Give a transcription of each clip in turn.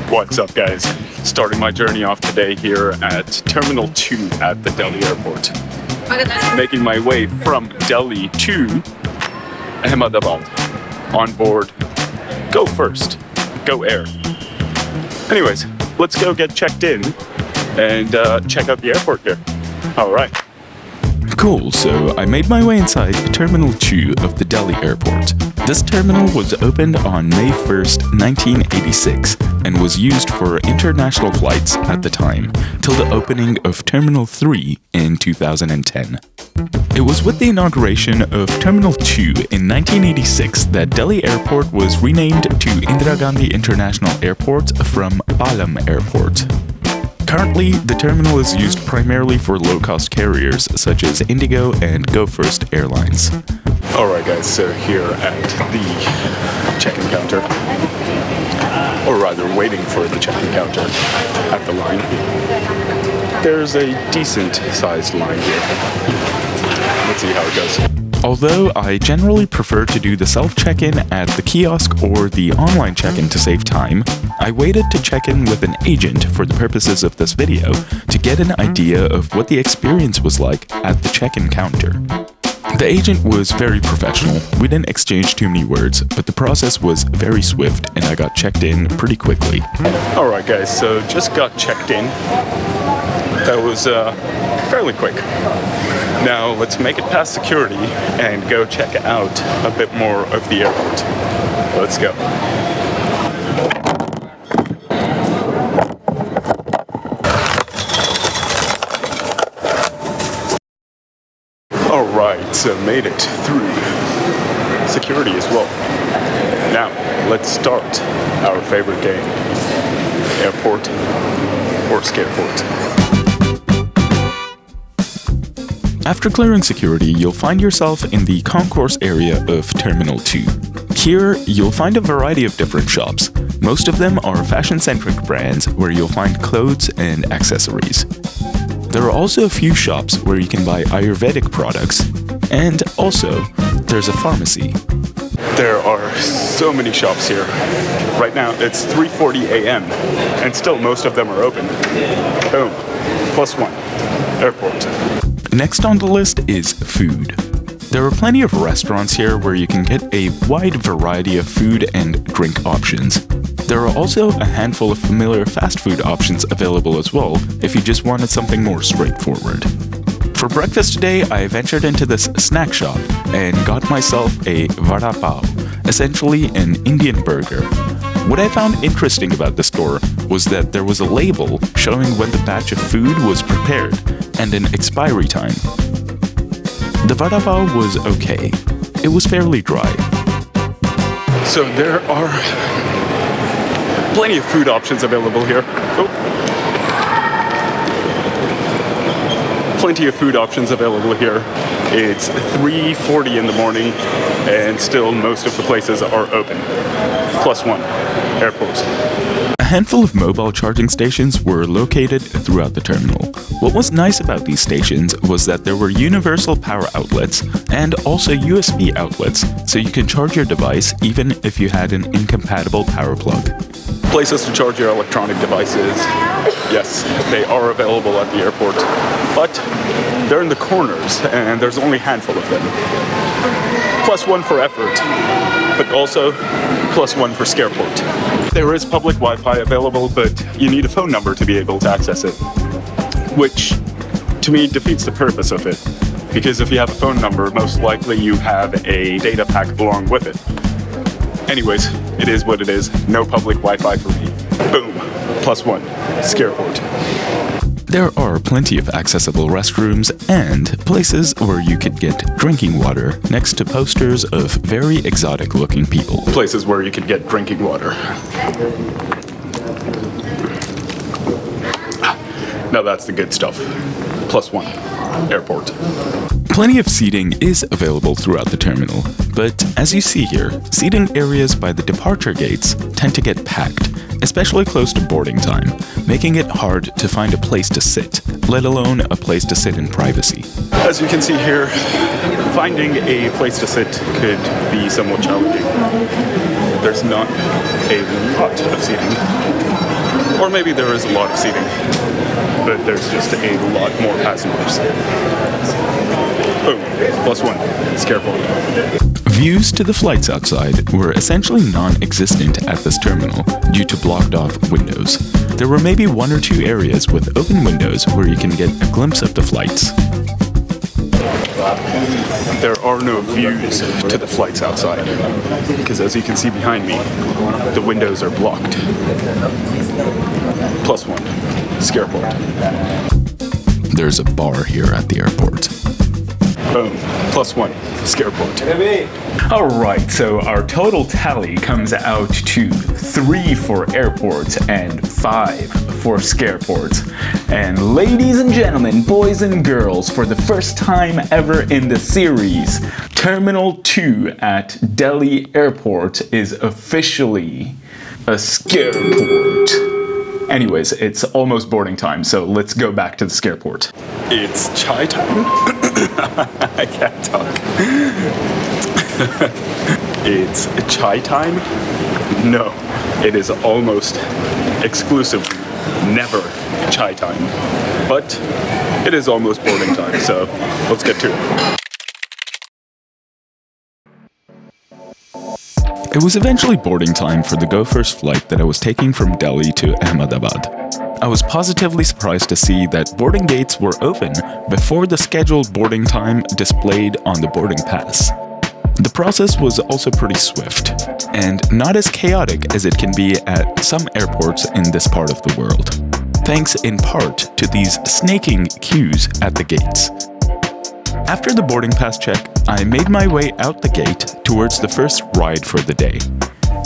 What's up, guys? Starting my journey off today here at Terminal 2 at the Delhi airport. Making my way from Delhi to Ahmadabad on board GoFirst, GoAir. Anyways, let's go get checked in and check out the airport here. Alright. Cool, so I made my way inside Terminal 2 of the Delhi airport. This terminal was opened on May 1st, 1986 and was used for international flights at the time, till the opening of Terminal 3 in 2010. It was with the inauguration of Terminal 2 in 1986 that Delhi Airport was renamed to Indira Gandhi International Airport from Palam Airport. Currently, the terminal is used primarily for low-cost carriers such as Indigo and GoFirst airlines. Alright guys, so here at the check-in counter, or rather waiting for the check-in counter at the line, there's a decent-sized line here. Let's see how it goes. Although I generally prefer to do the self-check-in at the kiosk or the online check-in to save time, I waited to check in with an agent for the purposes of this video to get an idea of what the experience was like at the check-in counter. The agent was very professional. We didn't exchange too many words, but the process was very swift and I got checked in pretty quickly. Alright guys, so just got checked in. That was fairly quick. Now let's make it past security and go check out a bit more of the airport. Let's go. Alright, so made it through security as well. Now, let's start our favorite game. Airport or Scareport. After clearing security, you'll find yourself in the concourse area of Terminal 2. Here, you'll find a variety of different shops. Most of them are fashion-centric brands where you'll find clothes and accessories. There are also a few shops where you can buy Ayurvedic products, and also, there's a pharmacy. There are so many shops here. Right now, it's 3:40 a.m. and still most of them are open. Boom. +1. Airport. Next on the list is food. There are plenty of restaurants here where you can get a wide variety of food and drink options. There are also a handful of familiar fast food options available as well if you just wanted something more straightforward. For breakfast today, I ventured into this snack shop and got myself a vada pav, essentially an Indian burger. What I found interesting about the store was that there was a label showing when the batch of food was prepared and an expiry time. The vada pav was okay. It was fairly dry. So there are plenty of food options available here. Plenty of food options available here. It's 3:40 in the morning and still most of the places are open. +1. Airport. A handful of mobile charging stations were located throughout the terminal. What was nice about these stations was that there were universal power outlets and also USB outlets, so you can charge your device even if you had an incompatible power plug. Places to charge your electronic devices. Yes, they are available at the airport, but they're in the corners and there's only a handful of them. +1 for effort, but also +1 for Scareport. There is public Wi-Fi available, but you need a phone number to be able to access it, which to me defeats the purpose of it, because if you have a phone number, most likely you have a data pack along with it. Anyways, it is what it is. No public Wi-Fi for me. Boom. +1. Scareport. There are plenty of accessible restrooms and places where you could get drinking water next to posters of very exotic-looking people. Places where you could get drinking water. Now that's the good stuff. +1. Airport. Plenty of seating is available throughout the terminal, but as you see here, seating areas by the departure gates tend to get packed, especially close to boarding time, making it hard to find a place to sit, let alone a place to sit in privacy. As you can see here, finding a place to sit could be somewhat challenging. There's not a lot of seating. Or maybe there is a lot of seating, but there's just a lot more passengers. Oh, +1, Scareport. Views to the flights outside were essentially non-existent at this terminal due to blocked off windows. There were maybe 1 or 2 areas with open windows where you can get a glimpse of the flights. There are no views to the flights outside, because as you can see behind me, the windows are blocked. +1, Scareport. There's a bar here at the airport. Boom, +1, Scareport. Alright, so our total tally comes out to 3 for airports and 5 for Scareport. And ladies and gentlemen, boys and girls, for the first time ever in the series, Terminal 2 at Delhi Airport is officially a Scareport. Anyways, it's almost boarding time, so let's go back to the Scareport. It's chai time? I can't talk. It's chai time? No, it is almost exclusively never chai time. But it is almost boarding time, so let's get to it. It was eventually boarding time for the GoFirst flight that I was taking from Delhi to Ahmadabad. I was positively surprised to see that boarding gates were open before the scheduled boarding time displayed on the boarding pass. The process was also pretty swift, and not as chaotic as it can be at some airports in this part of the world, thanks in part to these snaking queues at the gates. After the boarding pass check, I made my way out the gate towards the first ride for the day,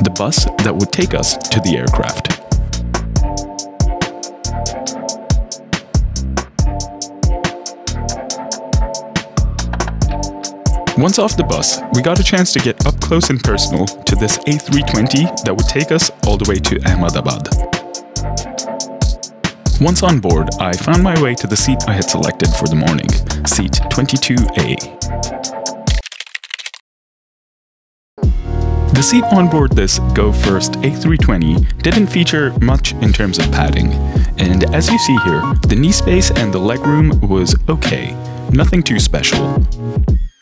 the bus that would take us to the aircraft. Once off the bus, we got a chance to get up close and personal to this A320 that would take us all the way to Ahmadabad. Once on board, I found my way to the seat I had selected for the morning, seat 22A. The seat on board this GoFirst A320 didn't feature much in terms of padding, and as you see here, the knee space and the legroom was okay, nothing too special.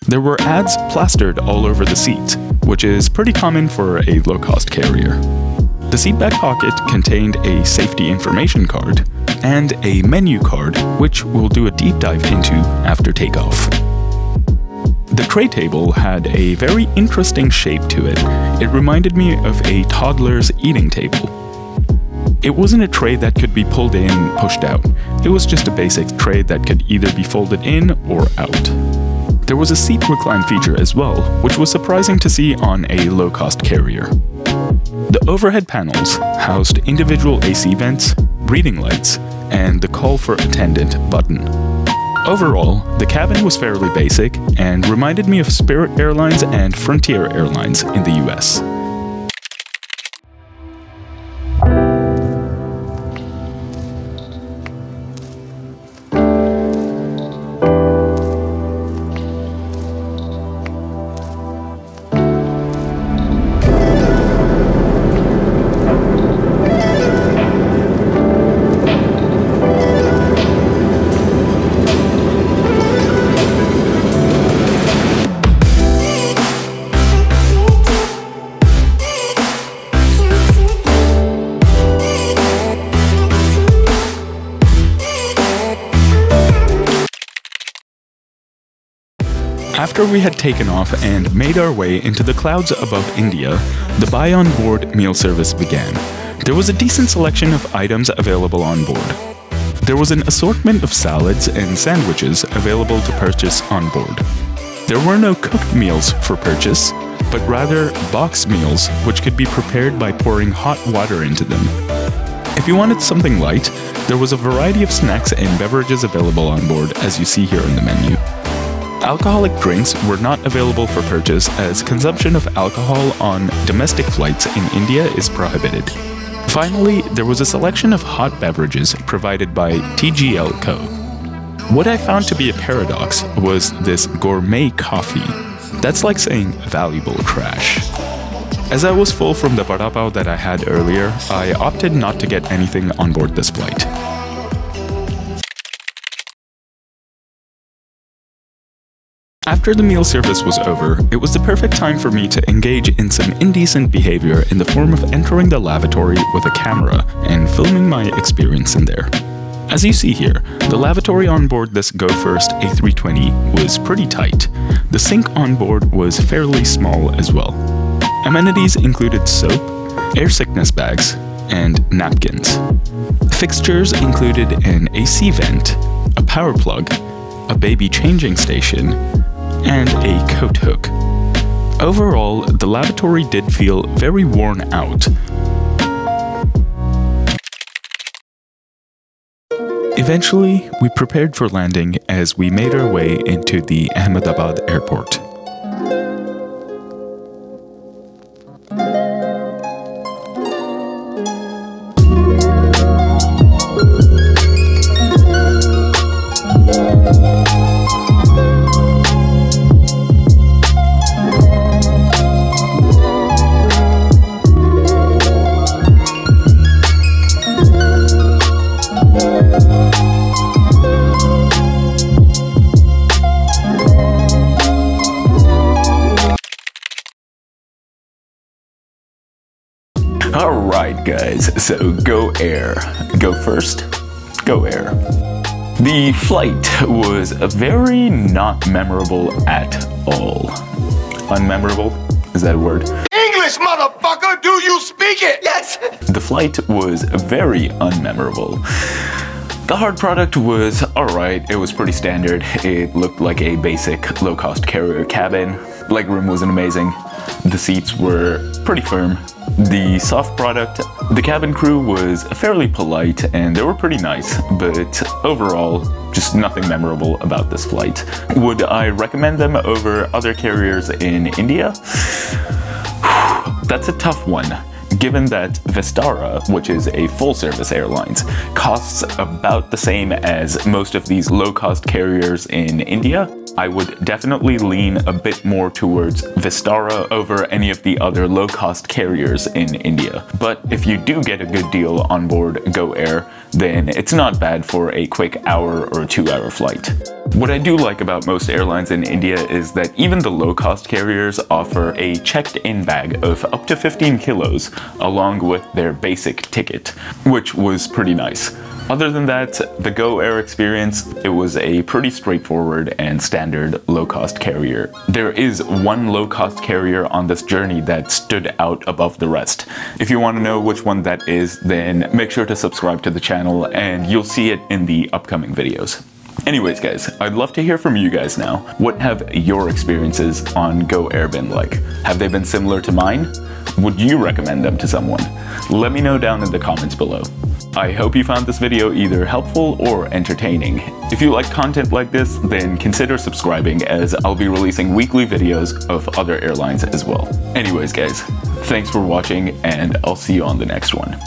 There were ads plastered all over the seat, which is pretty common for a low-cost carrier. The seat back pocket contained a safety information card and a menu card, which we'll do a deep dive into after takeoff. The tray table had a very interesting shape to it. It reminded me of a toddler's eating table. It wasn't a tray that could be pulled in, pushed out. It was just a basic tray that could either be folded in or out. There was a seat recline feature as well, which was surprising to see on a low-cost carrier. The overhead panels housed individual AC vents, reading lights, and the call for attendant button. Overall, the cabin was fairly basic and reminded me of Spirit Airlines and Frontier Airlines in the US. After we had taken off and made our way into the clouds above India, the buy-on-board meal service began. There was a decent selection of items available on board. There was an assortment of salads and sandwiches available to purchase on board. There were no cooked meals for purchase, but rather boxed meals which could be prepared by pouring hot water into them. If you wanted something light, there was a variety of snacks and beverages available on board, as you see here in the menu. Alcoholic drinks were not available for purchase, as consumption of alcohol on domestic flights in India is prohibited. Finally, there was a selection of hot beverages provided by TGL Co. What I found to be a paradox was this gourmet coffee. That's like saying valuable trash. As I was full from the vada pav that I had earlier, I opted not to get anything on board this flight. After the meal service was over, it was the perfect time for me to engage in some indecent behavior in the form of entering the lavatory with a camera and filming my experience in there. As you see here, the lavatory on board this GoFirst A320 was pretty tight. The sink on board was fairly small as well. Amenities included soap, air sickness bags, and napkins. Fixtures included an AC vent, a power plug, a baby changing station, and a coat hook. Overall, the lavatory did feel very worn out. Eventually, we prepared for landing as we made our way into the Ahmadabad airport. Alright guys, so GoAir. GoFirst, GoAir. The flight was very not memorable at all. Unmemorable? Is that a word? English, motherfucker! Do you speak it? Yes! The flight was very unmemorable. The hard product was alright, it was pretty standard. It looked like a basic low-cost carrier cabin. Legroom wasn't amazing. The seats were pretty firm. The soft product, the cabin crew was fairly polite and they were pretty nice, but overall, just nothing memorable about this flight. Would I recommend them over other carriers in India? That's a tough one, given that Vistara, which is a full-service airlines, costs about the same as most of these low-cost carriers in India. I would definitely lean a bit more towards Vistara over any of the other low-cost carriers in India. But if you do get a good deal on board GoAir, then it's not bad for a quick hour or 2-hour flight. What I do like about most airlines in India is that even the low-cost carriers offer a checked-in bag of up to 15 kilos along with their basic ticket, which was pretty nice. Other than that, the GoAir experience, it was a pretty straightforward and standard low-cost carrier. There is one low-cost carrier on this journey that stood out above the rest. If you want to know which one that is, then make sure to subscribe to the channel and you'll see it in the upcoming videos. Anyways guys, I'd love to hear from you guys now. What have your experiences on GoAir been like? Have they been similar to mine? Would you recommend them to someone? Let me know down in the comments below. I hope you found this video either helpful or entertaining. If you like content like this, then consider subscribing as I'll be releasing weekly videos of other airlines as well. Anyways guys, thanks for watching and I'll see you on the next one.